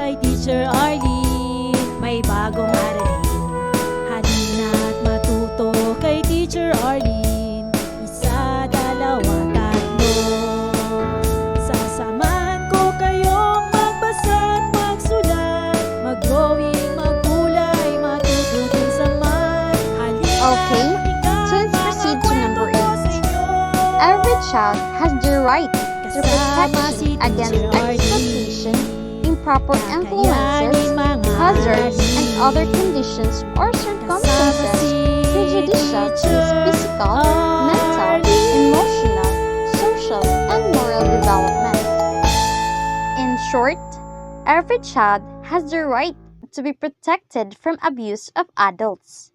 kay Teacher Arlene, may bagong aralin. Halina't matuto kay Teacher Arlene, isa, dalawa, tatlo. Sasamahan ko kayong magbasa at magsulat, mag-drawing, maggulay, matututin sa math. Okay, so let's proceed to number 8. Every child has the right to protection against exploitation, improper influences, hazards, and other conditions or circumstances prejudicial to his physical, mental, emotional, social, and moral development. In short, every child has the right to be protected from abuse of adults.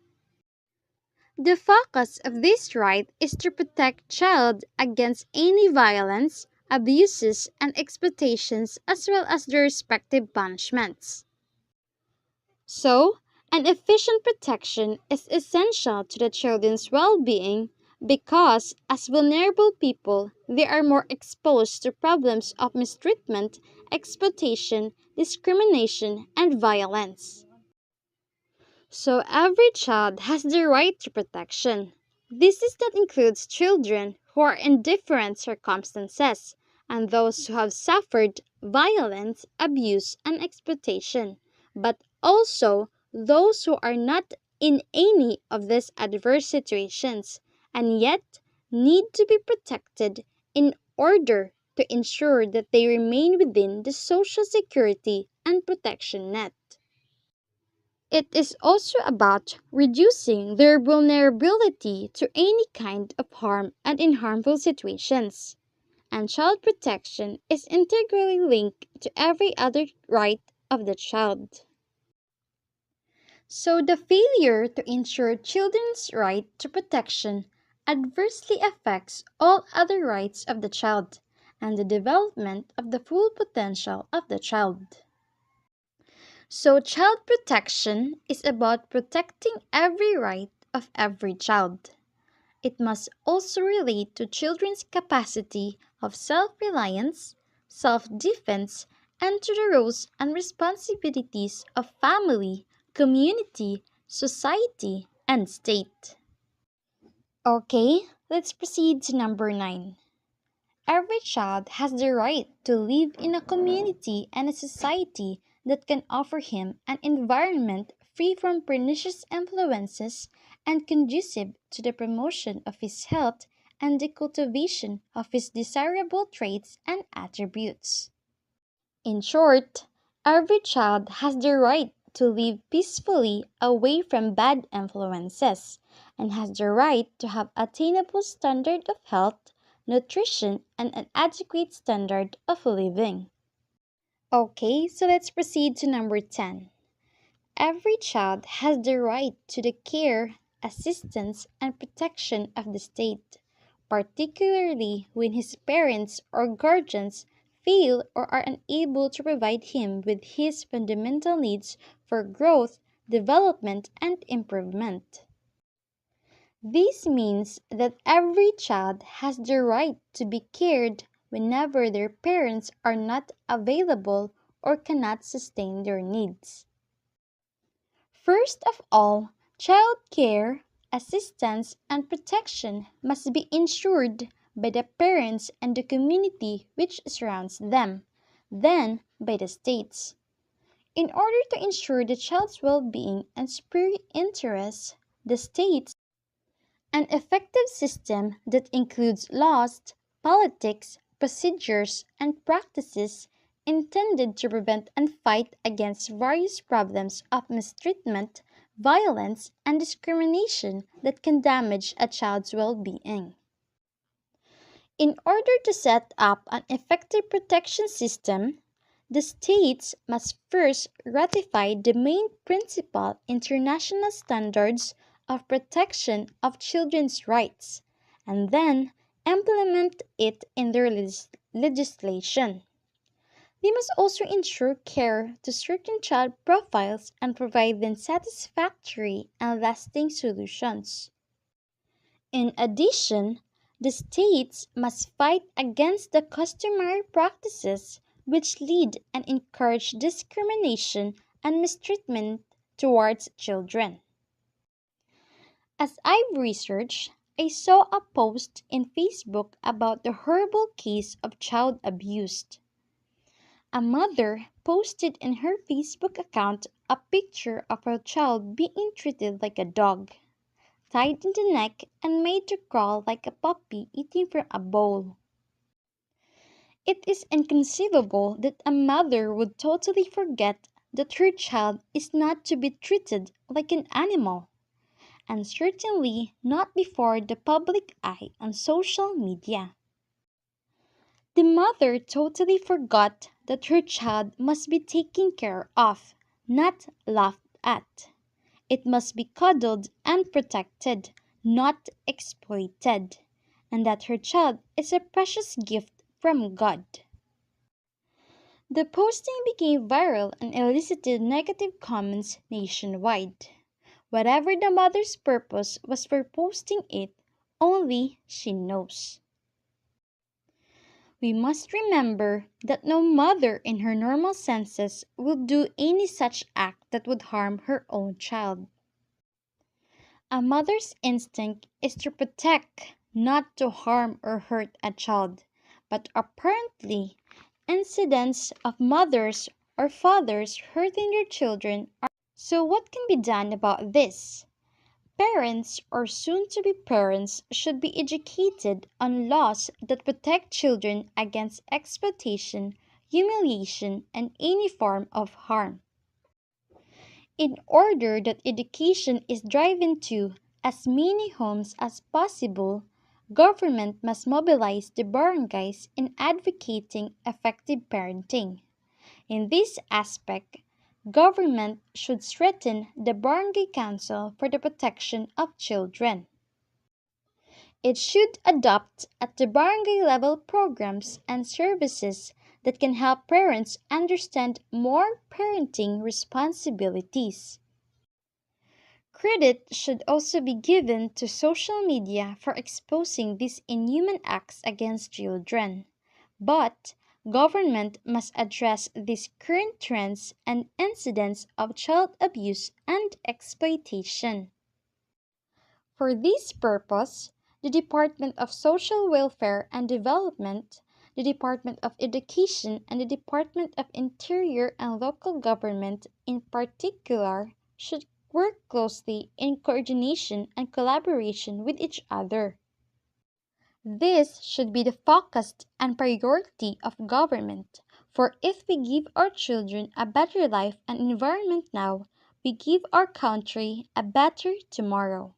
The focus of this right is to protect child against any violence, abuses, and exploitations as well as their respective punishments. So, an efficient protection is essential to the children's well-being because as vulnerable people, they are more exposed to problems of mistreatment, exploitation, discrimination, and violence. So every child has the right to protection. That includes children who are in different circumstances and those who have suffered violence, abuse, and exploitation, but also those who are not in any of these adverse situations and yet need to be protected in order to ensure that they remain within the social security and protection net. It is also about reducing their vulnerability to any kind of harm and in harmful situations. And child protection is integrally linked to every other right of the child. So the failure to ensure children's right to protection adversely affects all other rights of the child and the development of the full potential of the child. So, child protection is about protecting every right of every child. It must also relate to children's capacity of self reliance, self defense, and to the roles and responsibilities of family, community, society, and state. Okay, let's proceed to number 9. Every child has the right to live in a community and a society that can offer him an environment free from pernicious influences and conducive to the promotion of his health and the cultivation of his desirable traits and attributes. In short, every child has the right to live peacefully away from bad influences and has the right to have attainable standard of health, nutrition, and an adequate standard of living. Okay, so let's proceed to number 10. Every child has the right to the care, assistance, and protection of the state, particularly when his parents or guardians fail or are unable to provide him with his fundamental needs for growth, development, and improvement. This means that every child has the right to be cared whenever their parents are not available or cannot sustain their needs. First of all, child care, assistance, and protection must be ensured by the parents and the community which surrounds them, then by the states. In order to ensure the child's well-being and superior interests, the states an effective system that includes laws, politics, procedures, and practices intended to prevent and fight against various problems of mistreatment, violence, and discrimination that can damage a child's well-being. In order to set up an effective protection system, the states must first ratify the main principal international standards of protection of children's rights, and then implement it in their legislation. They must also ensure care to certain child profiles and provide them satisfactory and lasting solutions. In addition, the states must fight against the customary practices which lead and encourage discrimination and mistreatment towards children. As I've researched, I saw a post in Facebook about the horrible case of child abuse. A mother posted in her Facebook account a picture of her child being treated like a dog, tied in the neck and made to crawl like a puppy eating from a bowl. It is inconceivable that a mother would totally forget that her child is not to be treated like an animal, and certainly not before the public eye on social media. The mother totally forgot that her child must be taken care of, not laughed at. It must be cuddled and protected, not exploited, and that her child is a precious gift from God. The posting became viral and elicited negative comments nationwide. Whatever the mother's purpose was for posting it, only she knows. We must remember that no mother in her normal senses would do any such act that would harm her own child. A mother's instinct is to protect, not to harm or hurt a child, but apparently, incidents of mothers or fathers hurting their children are. So, what can be done about this? Parents or soon to be parents should be educated on laws that protect children against exploitation, humiliation, and any form of harm. In order that education is driven to as many homes as possible, government must mobilize the barangays in advocating effective parenting. In this aspect, government should strengthen the Barangay Council for the Protection of Children. It should adopt at the barangay level programs and services that can help parents understand more parenting responsibilities. Credit should also be given to social media for exposing these inhuman acts against children. But government must address these current trends and incidents of child abuse and exploitation. For this purpose, the Department of Social Welfare and Development, the Department of Education, and the Department of Interior and Local Government in particular should work closely in coordination and collaboration with each other. This should be the focus and priority of government, for if we give our children a better life and environment now, we give our country a better tomorrow.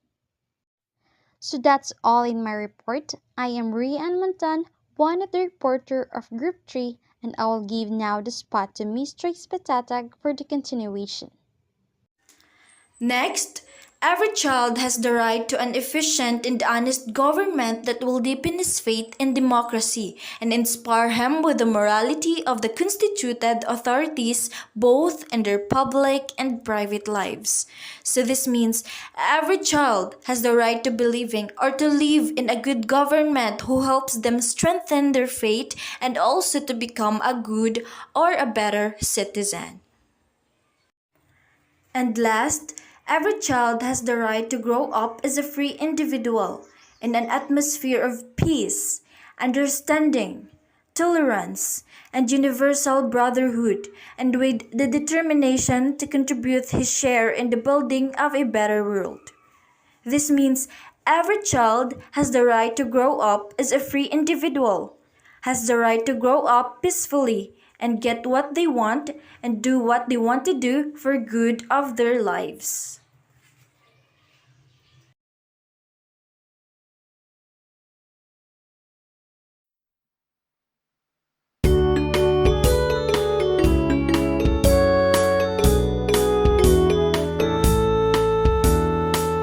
So that's all in my report. I am Rian Montan, one of the reporter of Group 3, and I will give now the spot to Ms. Trace Matatag for the continuation. Next, every child has the right to an efficient and honest government that will deepen his faith in democracy and inspire him with the morality of the constituted authorities both in their public and private lives. So this means every child has the right to believing or to live in a good government who helps them strengthen their faith and also to become a good or a better citizen. And last, every child has the right to grow up as a free individual in an atmosphere of peace, understanding, tolerance, and universal brotherhood, and with the determination to contribute his share in the building of a better world. This means every child has the right to grow up as a free individual, has the right to grow up peacefully, and get what they want and do what they want to do for good of their lives.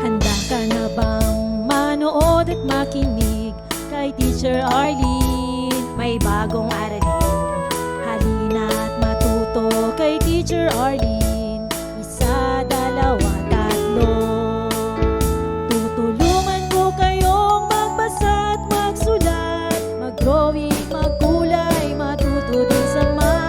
Handa ka na bang manood at makinig kay Teacher Arlene? May bagong aralin. Halina at matuto kay Teacher Arlene. Isa, dalawa, tatlo. Tutulungan ko kayong magbasa at magsulat, mag-drawing, magkulay, matuto din sa math.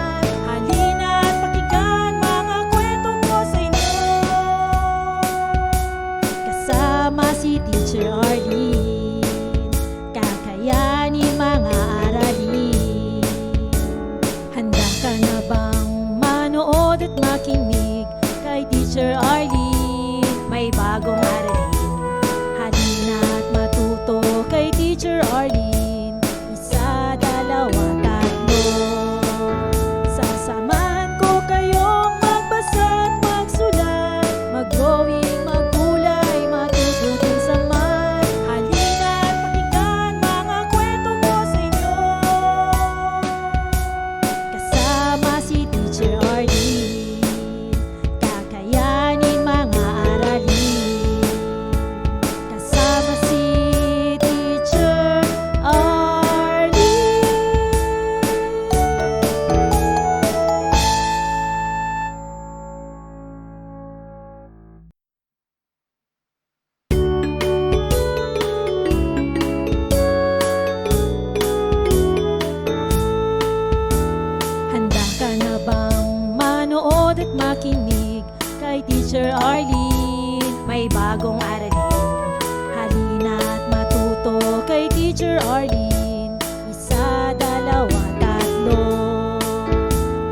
at makinig kay Teacher Arlene. May bagong aralin, halina't matuto kay Teacher Arlene. Isa, dalawa, tatlo.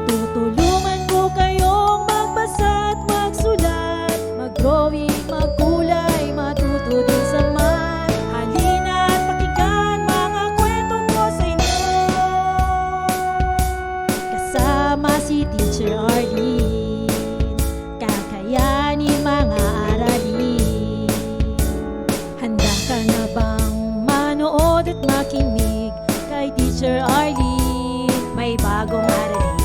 Tutulungan ko kayong magbasa at magsulat, mag-drawing, magkulay, matuto din sa math. Halina't pakinggan mga kwento ko sa inyo, kasama si Teacher Arlene. Kakayanin mga aralin. Handa ka na bang manood at makinig kay Teacher Arlene? May bagong aralin,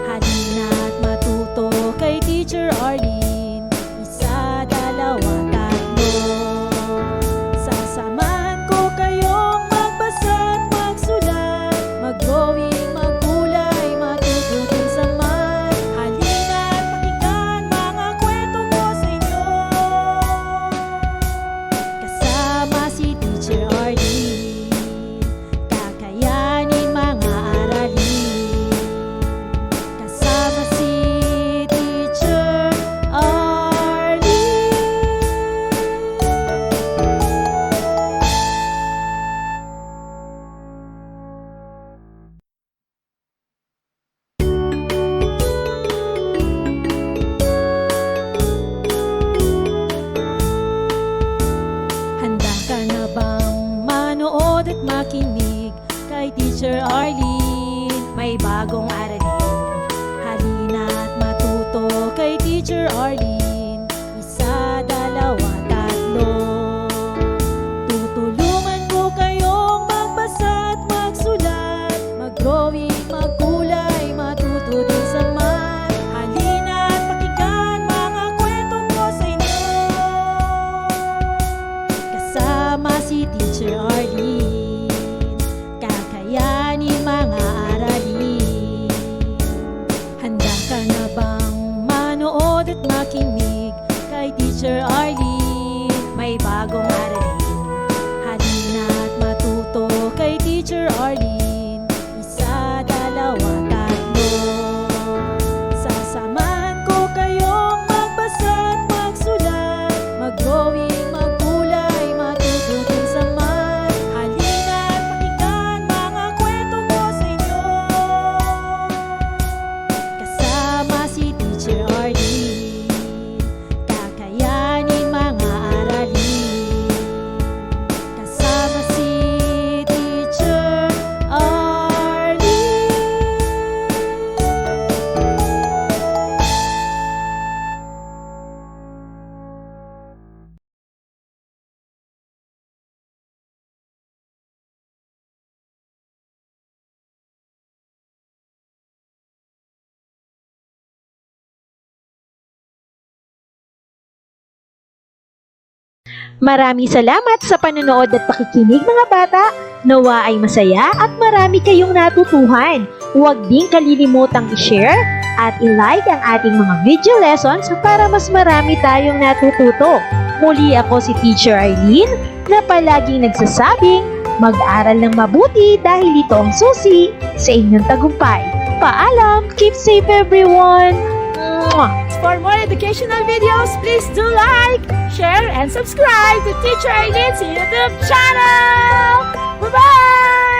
halina't matuto kay Teacher Arlene. Isa, dalawa, tatlo. Sasamahan ko kayong magbasa at magsulat, mag-drawing, magkulay, matuto din sa math. Halina't pakinggan mga kwento ko sa inyo, kasama si Teacher Arlene. Kakayanin mga aralin, kasama si Teacher Arlene. Handa ka na bang manood at makinig kay Teacher Arlene? May bagong aralin, halina't matuto kay Teacher Arlene. Isa, dalawa, tatlo. Tutulungan ko kayong magbasa at magsulat, mag-drawing, magkulay, matuto din sa math. Halina't pakinggan mga kwento ko sa inyo, kasama si Teacher Arlene. Kakayanin mga aralin. Handa ka na bang manood at makinig kay Teacher Arlene? May bagong aralin, halina't matuto kay Teacher Arlene. Isa, dalawa, tatlo. Sasamahan ko kayong magbasa at magsulat, mag-drawing, magkulay, matuto din sa math. Halina't pakinggan mga kwento ko sa inyo, kasama si Teacher Arlene. Kakayanin mga aralin, kasama si Teacher Arlene. Maraming salamat sa panonood at pakikinig mga bata. Nawa ay masaya at marami kayong natutuhan. Huwag din kalilimutang i-share at i-like ang ating mga video lessons para mas marami tayong natututo. Muli ako si Teacher Arlene na palaging nagsasabing mag-aral ng mabuti dahil ito ang susi sa inyong tagumpay. Paalam! Keep safe everyone! Mwah! For more educational videos, please do like, share, and subscribe to Teacher Arlene's YouTube channel. Bye-bye!